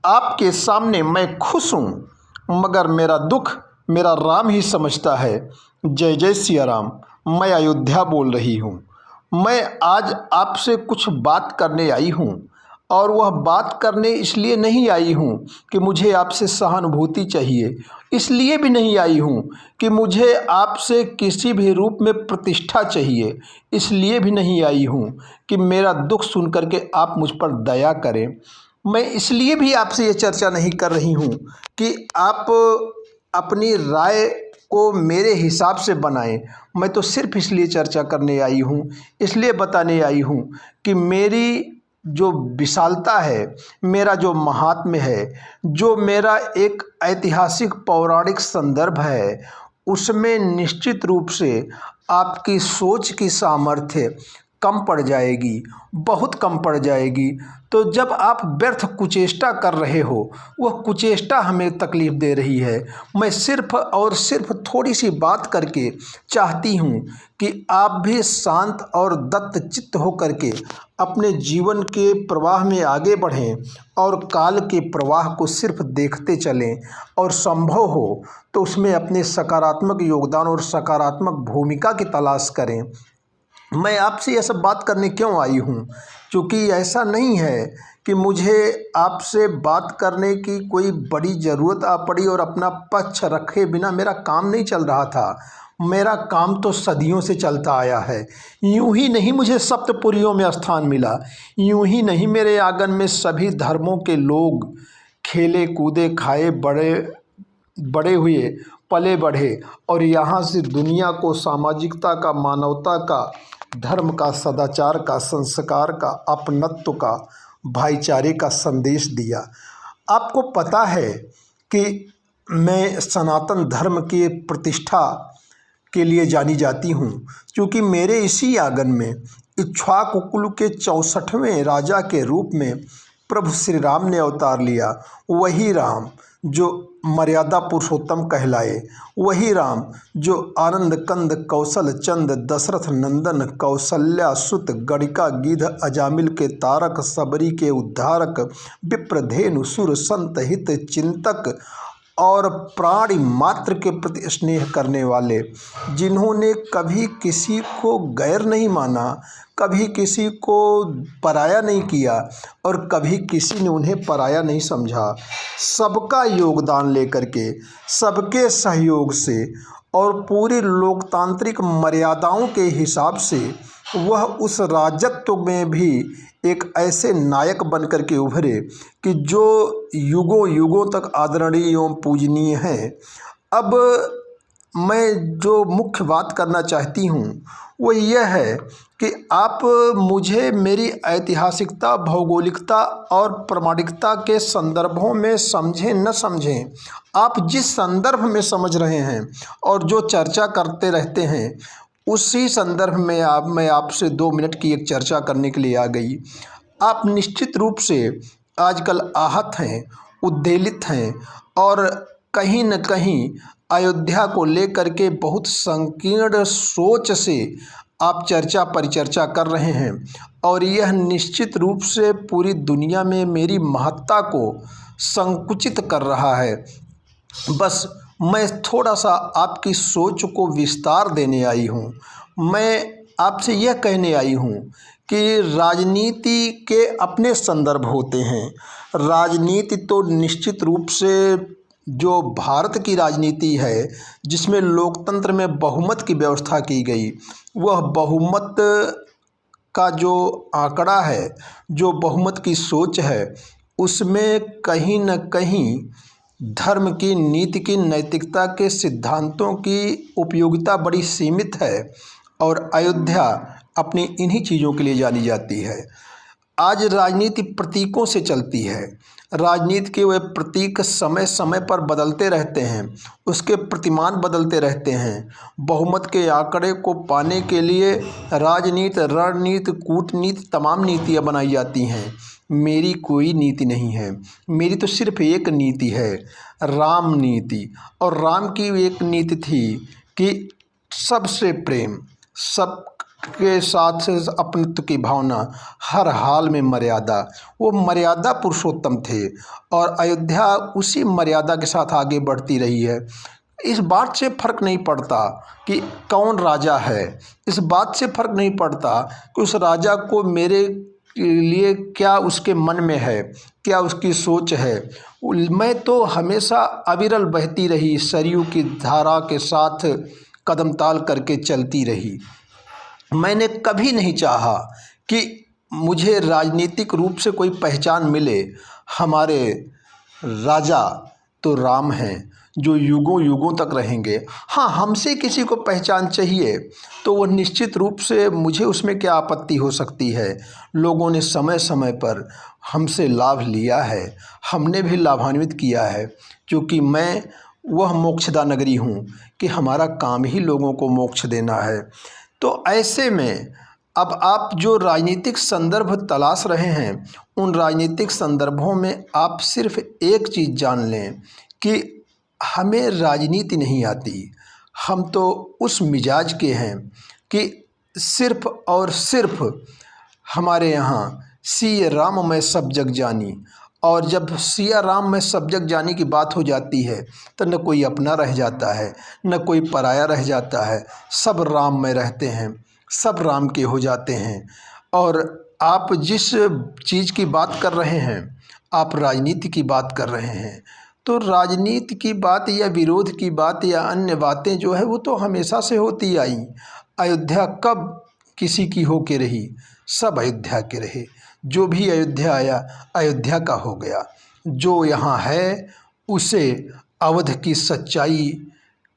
आपके सामने मैं खुश हूँ, मगर मेरा दुख मेरा राम ही समझता है। जय जय सिया राम। मैं अयोध्या बोल रही हूँ। मैं आज आपसे कुछ बात करने आई हूँ, और वह बात करने इसलिए नहीं आई हूँ कि मुझे आपसे सहानुभूति चाहिए, इसलिए भी नहीं आई हूँ कि मुझे आपसे किसी भी रूप में प्रतिष्ठा चाहिए, इसलिए भी नहीं आई हूँ कि मेरा दुख सुन करके आप मुझ पर दया करें। मैं इसलिए भी आपसे ये चर्चा नहीं कर रही हूँ कि आप अपनी राय को मेरे हिसाब से बनाएं। मैं तो सिर्फ इसलिए चर्चा करने आई हूँ, इसलिए बताने आई हूँ कि मेरी जो विशालता है, मेरा जो महात्म्य है, जो मेरा एक ऐतिहासिक पौराणिक संदर्भ है, उसमें निश्चित रूप से आपकी सोच की सामर्थ्य कम पड़ जाएगी, बहुत कम पड़ जाएगी। तो जब आप व्यर्थ कुचेष्टा कर रहे हो, वह कुचेष्टा हमें तकलीफ़ दे रही है। मैं सिर्फ और सिर्फ थोड़ी सी बात करके चाहती हूँ कि आप भी शांत और दत्तचित्त होकर के अपने जीवन के प्रवाह में आगे बढ़ें और काल के प्रवाह को सिर्फ देखते चलें, और संभव हो तो उसमें अपने सकारात्मक योगदान और सकारात्मक भूमिका की तलाश करें। मैं आपसे यह सब बात करने क्यों आई हूँ? क्योंकि ऐसा नहीं है कि मुझे आपसे बात करने की कोई बड़ी ज़रूरत आ पड़ी और अपना पक्ष रखे बिना मेरा काम नहीं चल रहा था। मेरा काम तो सदियों से चलता आया है। यूं ही नहीं मुझे सप्तपुरियों में स्थान मिला, यूं ही नहीं मेरे आंगन में सभी धर्मों के लोग खेले कूदे खाए बड़े बड़े हुए, पले बढ़े, और यहाँ से दुनिया को सामाजिकता का, मानवता का, धर्म का, सदाचार का, संस्कार का, अपनत्व का, भाईचारे का संदेश दिया। आपको पता है कि मैं सनातन धर्म की प्रतिष्ठा के लिए जानी जाती हूँ, क्योंकि मेरे इसी आंगन में इक्ष्वाकु कुल के 64वें राजा के रूप में प्रभु श्री राम ने अवतार लिया। वही राम जो मर्यादा पुरुषोत्तम कहलाए, वही राम जो आनंद कंद कौशल चंद दशरथ नंदन कौशल्या सुत गणिका गिध अजामिल के तारक सबरी के उद्धारक विप्रधेनु सुर संत हित चिंतक और प्राणी मात्र के प्रति स्नेह करने वाले, जिन्होंने कभी किसी को गैर नहीं माना, कभी किसी को पराया नहीं किया और कभी किसी ने उन्हें पराया नहीं समझा। सबका योगदान लेकर के, सबके सहयोग से और पूरी लोकतांत्रिक मर्यादाओं के हिसाब से वह उस राजत्व में भी एक ऐसे नायक बनकर के उभरे कि जो युगों युगों तक आदरणीय एवं पूजनीय हैं। अब मैं जो मुख्य बात करना चाहती हूँ वो यह है कि आप मुझे मेरी ऐतिहासिकता, भौगोलिकता और प्रामाणिकता के संदर्भों में समझें न समझें, आप जिस संदर्भ में समझ रहे हैं और जो चर्चा करते रहते हैं, उसी संदर्भ में मैं आपसे 2 मिनट की एक चर्चा करने के लिए आ गई। आप निश्चित रूप से आजकल आहत हैं, उद्वेलित हैं, और कहीं न कहीं अयोध्या को लेकर के बहुत संकीर्ण सोच से आप चर्चा परिचर्चा कर रहे हैं, और यह निश्चित रूप से पूरी दुनिया में मेरी महत्ता को संकुचित कर रहा है। बस मैं थोड़ा सा आपकी सोच को विस्तार देने आई हूँ। मैं आपसे यह कहने आई हूँ कि राजनीति के अपने संदर्भ होते हैं। राजनीति तो निश्चित रूप से जो भारत की राजनीति है, जिसमें लोकतंत्र में बहुमत की व्यवस्था की गई, वह बहुमत का जो आंकड़ा है, जो बहुमत की सोच है, उसमें कहीं न कहीं धर्म की, नीति की, नैतिकता के सिद्धांतों की उपयोगिता बड़ी सीमित है, और अयोध्या अपनी इन्हीं चीज़ों के लिए जानी जाती है। आज राजनीति प्रतीकों से चलती है। राजनीति के वे प्रतीक समय समय पर बदलते रहते हैं, उसके प्रतिमान बदलते रहते हैं। बहुमत के आंकड़े को पाने के लिए राजनीति, रणनीति, कूटनीति, तमाम नीतियाँ बनाई जाती हैं। मेरी कोई नीति नहीं है, मेरी तो सिर्फ एक नीति है, राम नीति। और राम की एक नीति थी कि सबसे प्रेम, सब के साथ अपनत्व की भावना, हर हाल में मर्यादा, वो मर्यादा पुरुषोत्तम थे और अयोध्या उसी मर्यादा के साथ आगे बढ़ती रही है। इस बात से फ़र्क नहीं पड़ता कि कौन राजा है, इस बात से फ़र्क नहीं पड़ता कि उस राजा को मेरे लिए क्या उसके मन में है, क्या उसकी सोच है। मैं तो हमेशा अविरल बहती रही सरयू की धारा के साथ कदम ताल करके चलती रही। मैंने कभी नहीं चाहा कि मुझे राजनीतिक रूप से कोई पहचान मिले। हमारे राजा तो राम हैं जो युगों युगों तक रहेंगे। हाँ, हमसे किसी को पहचान चाहिए तो वह निश्चित रूप से, मुझे उसमें क्या आपत्ति हो सकती है। लोगों ने समय समय पर हमसे लाभ लिया है, हमने भी लाभान्वित किया है, क्योंकि मैं वह मोक्षदा नगरी हूँ कि हमारा काम ही लोगों को मोक्ष देना है। तो ऐसे में अब आप जो राजनीतिक संदर्भ तलाश रहे हैं, उन राजनीतिक संदर्भों में आप सिर्फ एक चीज़ जान लें कि हमें राजनीति नहीं आती। हम तो उस मिजाज के हैं कि सिर्फ और सिर्फ हमारे यहाँ सिया राम मैं सब जग जानी, और जब सिया राम में सब जग जानी की बात हो जाती है तो न कोई अपना रह जाता है, न कोई पराया रह जाता है। सब राम में रहते हैं, सब राम के हो जाते हैं। और आप जिस चीज़ की बात कर रहे हैं, आप राजनीति की बात कर रहे हैं, तो राजनीति की बात या विरोध की बात या अन्य बातें जो है वो तो हमेशा से होती आई। अयोध्या कब किसी की हो के रही? सब अयोध्या के रहे। जो भी अयोध्या आया अयोध्या का हो गया। जो यहाँ है उसे अवध की सच्चाई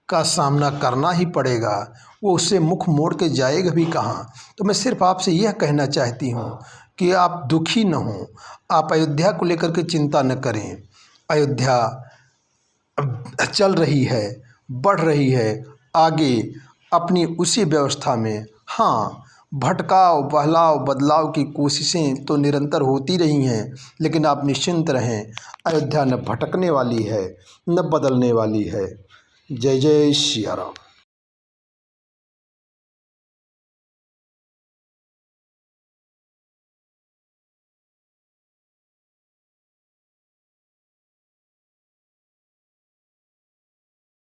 का सामना करना ही पड़ेगा, वो उससे मुख मोड़ के जाएगा भी कहाँ। तो मैं सिर्फ आपसे यह कहना चाहती हूँ कि आप दुखी न हों, आप अयोध्या को लेकर के चिंता न करें। अयोध्या चल रही है, बढ़ रही है आगे अपनी उसी व्यवस्था में। हाँ, भटकाव, बहलाव, बदलाव की कोशिशें तो निरंतर होती रही हैं, लेकिन आप निश्चिंत रहें, अयोध्या न भटकने वाली है न बदलने वाली है। जय जय सिया राम।